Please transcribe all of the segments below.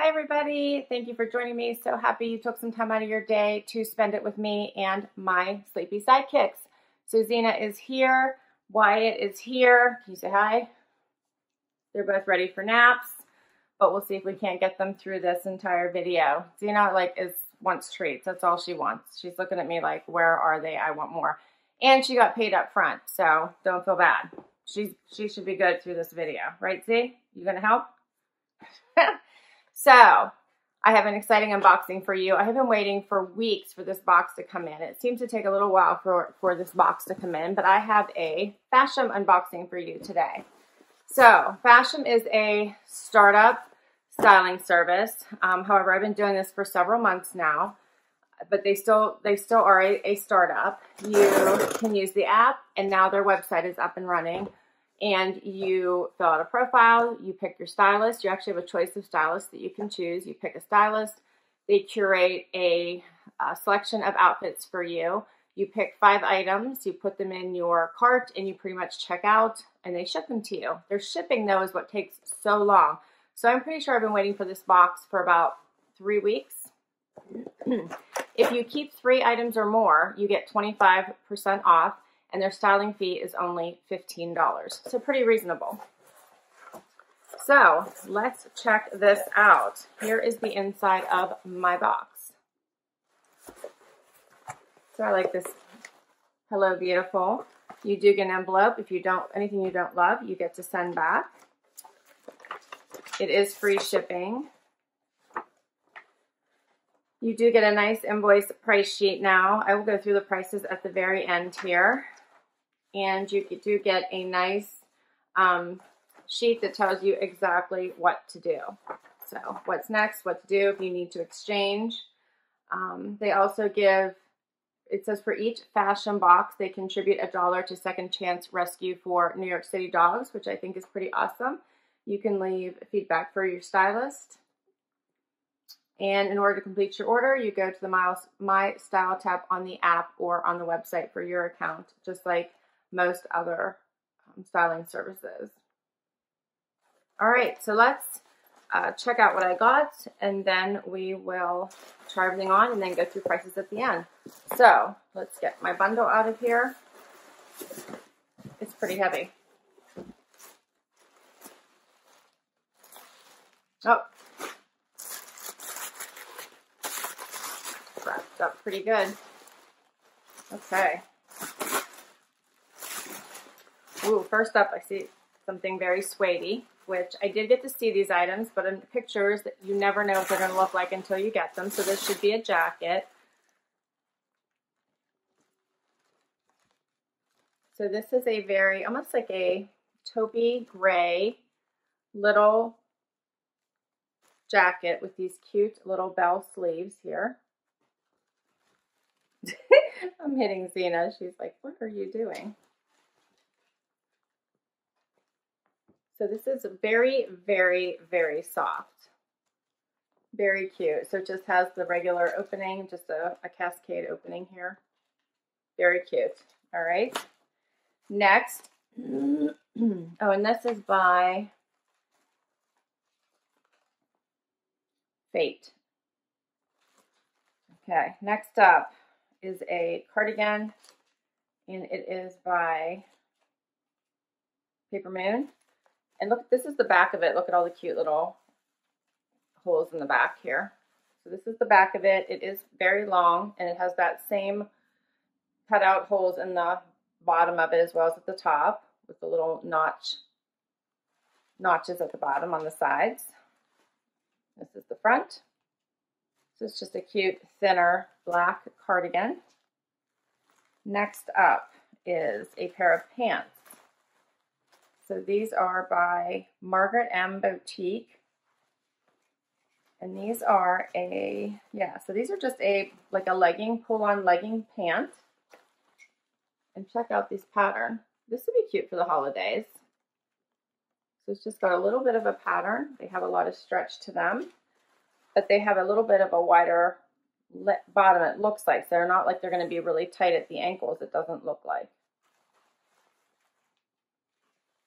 Hi everybody, thank you for joining me. So happy you took some time out of your day to spend it with me and my sleepy sidekicks. So Zena is here, Wyatt is here. Can you say hi? They're both ready for naps, but we'll see if we can't get them through this entire video. Zena wants treats, that's all she wants. She's looking at me like, where are they? I want more. And she got paid up front, so don't feel bad. She should be good through this video. Right, Z? You gonna help? So, I have an exciting unboxing for you. I have been waiting for weeks for this box to come in. It seems to take a little while for this box to come in, but I have a Fashom unboxing for you today. So, Fashom is a startup styling service. However, I've been doing this for several months now, but they still are a startup. You can use the app, and now their website is up and running. And you fill out a profile, you pick your stylist. You actually have a choice of stylists that you can choose. You pick a stylist. They curate a selection of outfits for you. You pick 5 items, you put them in your cart, and you pretty much check out, and they ship them to you. Their shipping, though, is what takes so long. So I'm pretty sure I've been waiting for this box for about 3 weeks. If you keep 3 items or more, you get 25% off. And their styling fee is only $15. So pretty reasonable. So let's check this out. Here is the inside of my box. So I like this. Hello, beautiful. You do get an envelope. If you don't, anything you don't love, you get to send back. It is free shipping. You do get a nice invoice price sheet now. I will go through the prices at the very end here. And you do get a nice sheet that tells you exactly what to do. So what's next, what to do if you need to exchange. They also give, it says for each Fashom box, they contribute $1 to Second Chance Rescue for New York City dogs, which I think is pretty awesome. You can leave feedback for your stylist. And in order to complete your order, you go to the My Style tab on the app or on the website for your account, just like most other styling services. All right, so let's check out what I got, and then we will try everything on and then go through prices at the end. So let's get my bundle out of here. It's pretty heavy. Oh, wrapped up pretty good. Okay. Ooh, first up, I see something very suedey, which I did get to see these items, but in pictures, you never know what they're going to look like until you get them. So this should be a jacket. So this is a very, almost like a taupey gray little jacket with these cute little bell sleeves here. I'm hitting Zena. She's like, what are you doing? So this is very, very, very soft. Very cute. So it just has the regular opening, just a cascade opening here. Very cute. All right. Next. Oh, and this is by Fate. Okay. Next up is a cardigan, and it is by Papermoon. And look, this is the back of it. Look at all the cute little holes in the back here. So this is the back of it. It is very long, and it has that same cut out holes in the bottom of it as well as at the top with the little notches at the bottom on the sides. This is the front. This is just a cute, thinner black cardigan. Next up is a pair of pants. So these are by Margaret M Boutique. And these are so these are just like a legging, pull-on legging pant. And check out this pattern. This would be cute for the holidays. So it's just got a little bit of a pattern. They have a lot of stretch to them, but they have a little bit of a wider bottom, it looks like. So they're not like they're going to be really tight at the ankles. It doesn't look like.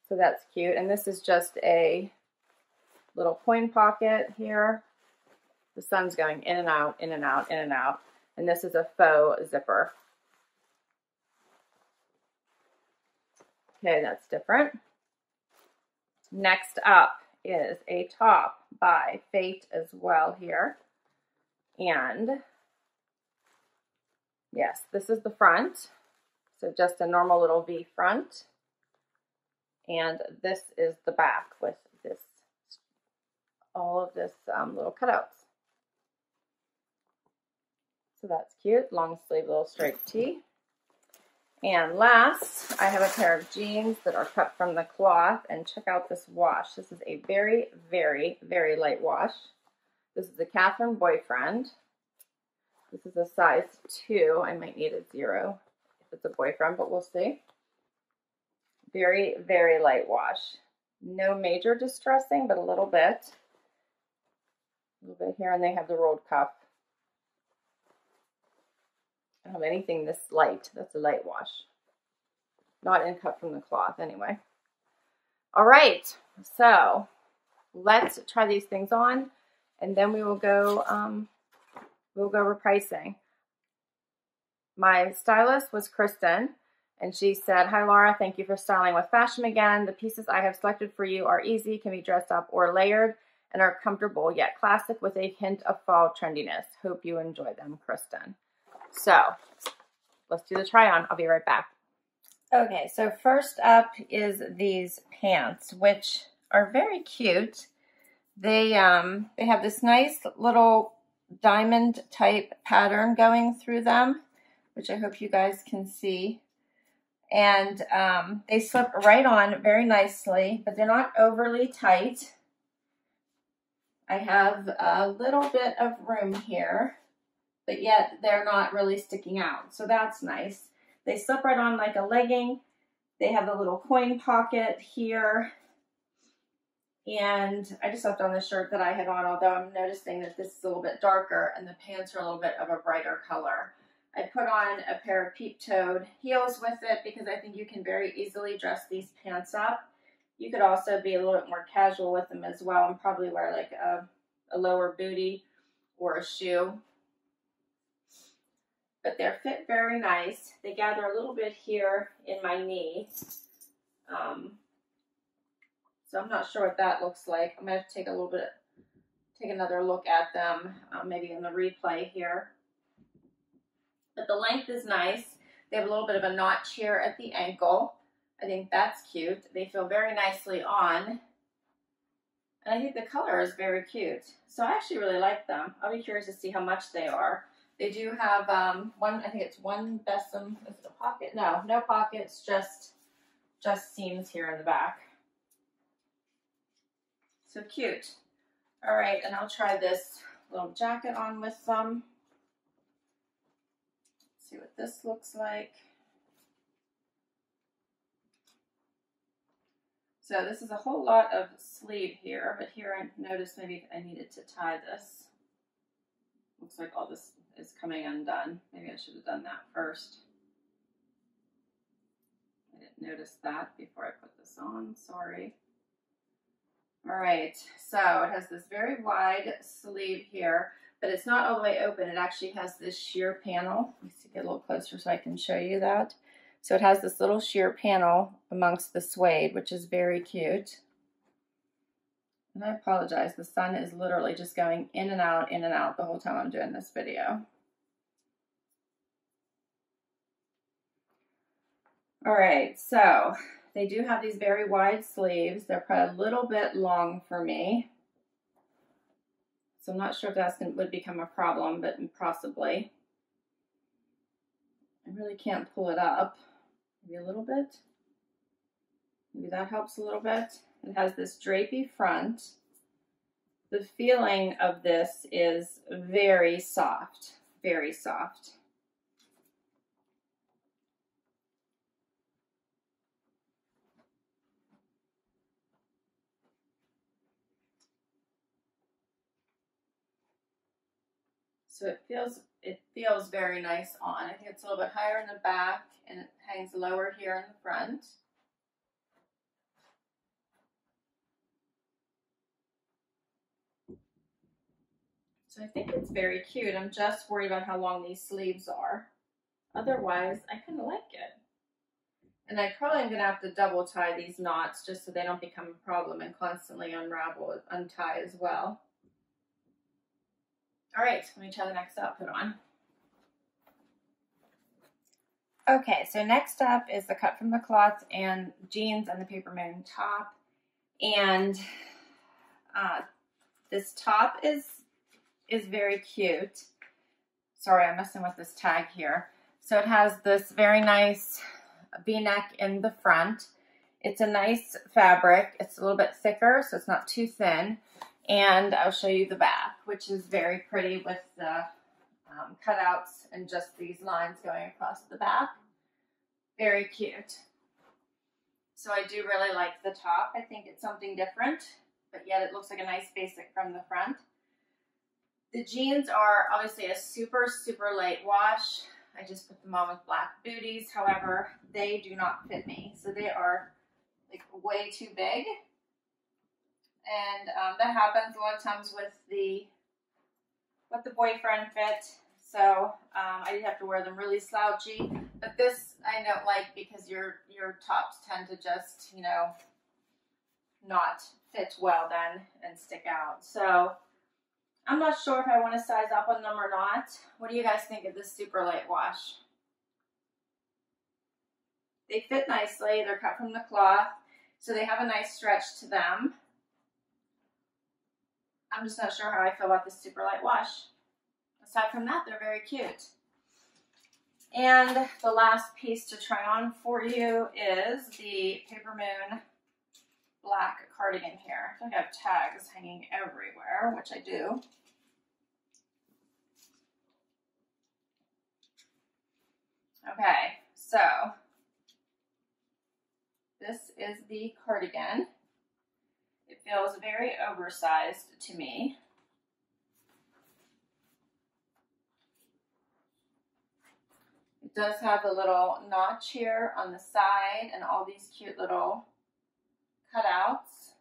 So that's cute. And this is just a little coin pocket here. The sun's going in and out, in and out, in and out. And this is a faux zipper. Okay, that's different. Next up is a top by Fate as well here. And yes, this is the front. So just a normal little V front. And this is the back with this, all of this little cutouts. So that's cute. Long sleeve little striped tee. And last, I have a pair of jeans that are cut from the cloth, and check out this wash. This is a very, very, very light wash. This is the Catherine Boyfriend. This is a size 2. I might need a 0 if it's a boyfriend, but we'll see. Very, very light wash. No major distressing, but a little bit. A little bit here, and they have the rolled cuff. I don't have anything this light. That's a light wash. Not in cut from the cloth anyway. All right, so let's try these things on, and then we will go over pricing. My stylist was Kristen, and she said, "Hi Laura, thank you for styling with Fashom again. The pieces I have selected for you are easy, can be dressed up or layered, and are comfortable yet classic with a hint of fall trendiness. Hope you enjoy them, Kristen." So let's do the try on. I'll be right back. Okay, so first up is these pants, which are very cute. They have this nice little diamond type pattern going through them, which I hope you guys can see. And they slip right on very nicely, but they're not overly tight. I have a little bit of room here, but yet they're not really sticking out. So that's nice. They slip right on like a legging. They have the little coin pocket here. And I just left on the shirt that I had on, although I'm noticing that this is a little bit darker and the pants are a little bit of a brighter color. I put on a pair of peep-toed heels with it because I think you can very easily dress these pants up. You could also be a little bit more casual with them as well and probably wear like a lower booty or a shoe. But they're fit very nice. They gather a little bit here in my knee. So I'm not sure what that looks like. I'm going to have to take another look at them, maybe in the replay here. But the length is nice. They have a little bit of a notch here at the ankle. I think that's cute. They feel very nicely on. And I think the color is very cute. So I actually really like them. I'll be curious to see how much they are. They do have one, I think it's one besom. Is it a pocket? No, no pockets, just seams here in the back. So cute. All right, and I'll try this little jacket on with them. Let's see what this looks like. So this is a whole lot of sleeve here, but here I noticed maybe I needed to tie this. Looks like all this is coming undone. Maybe I should have done that first. I didn't notice that before I put this on, sorry. All right, so it has this very wide sleeve here, but it's not all the way open. It actually has this sheer panel. Let's get a little closer so I can show you that. So it has this little sheer panel amongst the suede, which is very cute. And I apologize, the sun is literally just going in and out the whole time I'm doing this video. All right, so they do have these very wide sleeves. They're probably a little bit long for me. So I'm not sure if that would become a problem, but possibly. I really can't pull it up. Maybe a little bit. Maybe that helps a little bit. It has this drapey front. The feeling of this is very soft, very soft. So it feels very nice on. I think it's a little bit higher in the back and it hangs lower here in the front. So I think it's very cute. I'm just worried about how long these sleeves are. Otherwise, I kind of like it. And I probably am going to have to double tie these knots just so they don't become a problem and constantly untie as well. All right, let me try the next outfit on. Okay, so next up is the cut from the cloth and jeans and the Papermoon top. And this top is very cute. Sorry, I'm messing with this tag here. So it has this very nice V-neck in the front. It's a nice fabric. It's a little bit thicker, so it's not too thin. And I'll show you the back, which is very pretty with the cutouts and just these lines going across the back. Very cute. So I do really like the top. I think it's something different, but yet it looks like a nice basic from the front. The jeans are obviously a super, super light wash. I just put them on with black booties. However, they do not fit me. So they are like way too big. And that happens a lot of times with the boyfriend fit. So I did have to wear them really slouchy. But this I don't like because your tops tend to just, you know, not fit well then and stick out. So I'm not sure if I want to size up on them or not. What do you guys think of this super light wash? They fit nicely. They're cut from the cloth, so they have a nice stretch to them. I'm just not sure how I feel about this super light wash. Aside from that, they're very cute. And the last piece to try on for you is the Papermoon black cardigan here. I think I have tags hanging everywhere, which I do. Okay, so this is the cardigan. It feels very oversized to me. It does have a little notch here on the side and all these cute little cutouts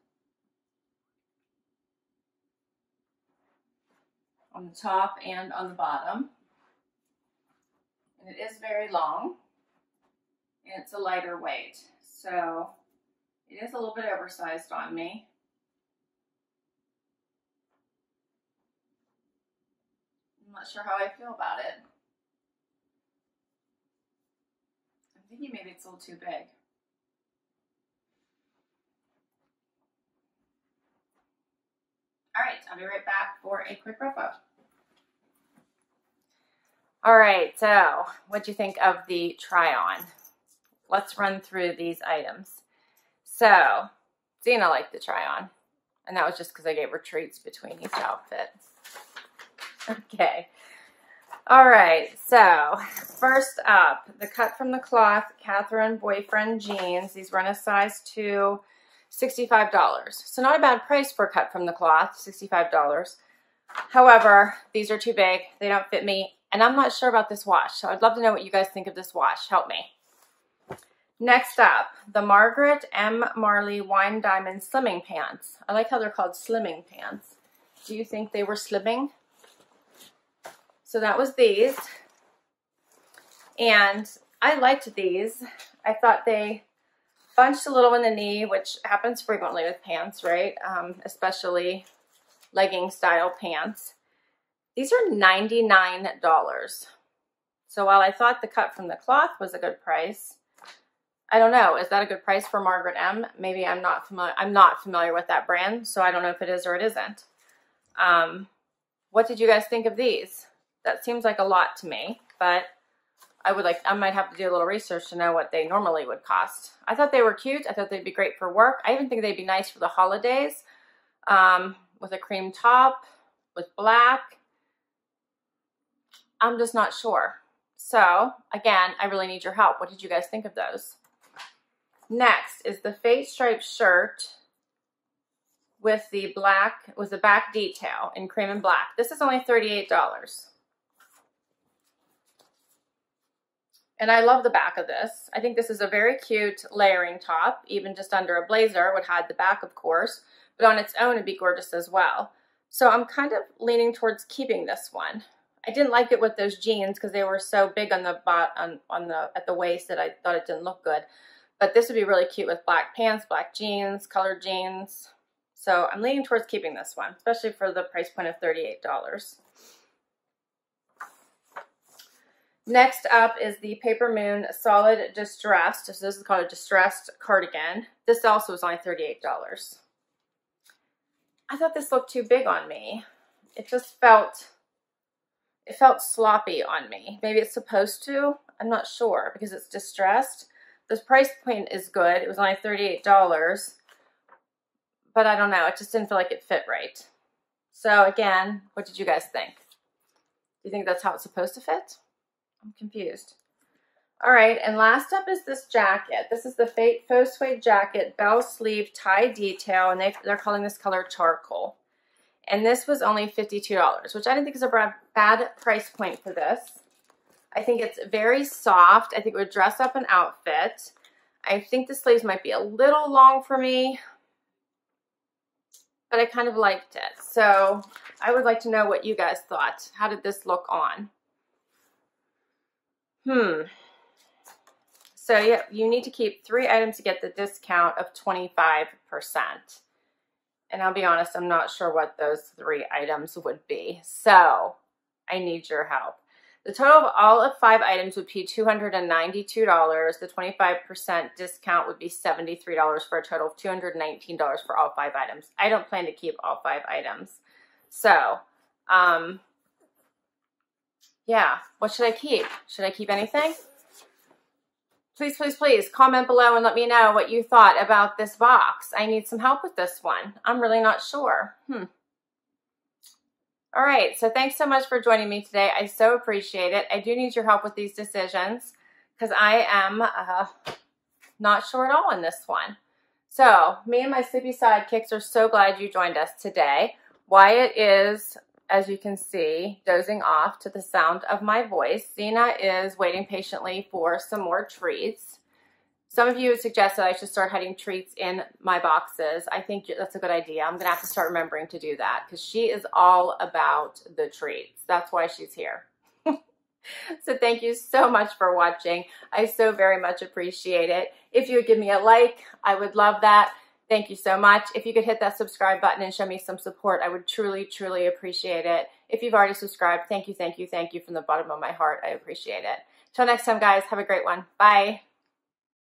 on the top and on the bottom. And it is very long, and it's a lighter weight, so it is a little bit oversized on me. I'm not sure how I feel about it. I'm thinking maybe it's a little too big. All right, I'll be right back for a quick wrap up. All right, so what'd you think of the try on? Let's run through these items. So, Zena liked the try on, and that was just because I gave her treats between each outfit. Okay. All right, so first up, the cut from the Kloth Catherine Boyfriend Jeans. These run a size 2, $65. So not a bad price for a cut from the cloth, $65. However, these are too big. They don't fit me. And I'm not sure about this wash, so I'd love to know what you guys think of this wash. Help me. Next up, the Margaret M. Marlie Wine Diamond Slimming Pants. I like how they're called slimming pants. Do you think they were slimming? So that was these. And I liked these. I thought they bunched a little in the knee, which happens frequently with pants, right? Especially legging style pants. These are $99. So while I thought the cut from the cloth was a good price, I don't know. Is that a good price for Margaret M? Maybe I'm not familiar with that brand, so I don't know if it is or it isn't. What did you guys think of these? That seems like a lot to me, but I might have to do a little research to know what they normally would cost. I thought they were cute. I thought they'd be great for work. I even think they'd be nice for the holidays, with a cream top, with black. I'm just not sure. So again, I really need your help. What did you guys think of those? Next is the face striped shirt with the back detail in cream and black. This is only $38. And I love the back of this. I think this is a very cute layering top, even just under a blazer. It would hide the back, of course, but on its own it'd be gorgeous as well. So I'm kind of leaning towards keeping this one. I didn't like it with those jeans because they were so big on the at the waist that I thought it didn't look good. But this would be really cute with black pants, black jeans, colored jeans. So I'm leaning towards keeping this one, especially for the price point of $38. Next up is the Papermoon Solid Distressed. So this is called a Distressed Cardigan. This also was only $38. I thought this looked too big on me. It just felt, sloppy on me. Maybe it's supposed to. I'm not sure because it's distressed. This price point is good. It was only $38. But I don't know. It just didn't feel like it fit right. So again, what did you guys think? Do you think that's how it's supposed to fit? I'm confused. All right, and last up is this jacket. This is the Faux Suede Jacket, bell sleeve tie detail, and they're calling this color charcoal. And this was only $52, which I didn't think is a bad price point for this. I think it's very soft. I think it would dress up an outfit. I think the sleeves might be a little long for me, but I kind of liked it. So I would like to know what you guys thought. How did this look on? So yeah, you need to keep 3 items to get the discount of 25%. And I'll be honest, I'm not sure what those 3 items would be. So I need your help. The total of all of 5 items would be $292. The 25% discount would be $73 for a total of $219 for all 5 items. I don't plan to keep all 5 items. So, yeah, what should I keep? Should I keep anything? Please, please, please comment below and let me know what you thought about this box. I need some help with this one. I'm really not sure. All right, so thanks so much for joining me today. I so appreciate it. I do need your help with these decisions because I am not sure at all on this one. So me and my sleepy sidekicks are so glad you joined us today. Wyatt is, as you can see, dozing off to the sound of my voice. Zena is waiting patiently for some more treats. Some of you suggested I should start hiding treats in my boxes. I think that's a good idea. I'm going to have to start remembering to do that because she is all about the treats. That's why she's here. So thank you so much for watching. I so very much appreciate it. If you would give me a like, I would love that. Thank you so much. If you could hit that subscribe button and show me some support, I would truly, truly appreciate it. If you've already subscribed, thank you, thank you, thank you from the bottom of my heart. I appreciate it. Till next time, guys, have a great one. Bye.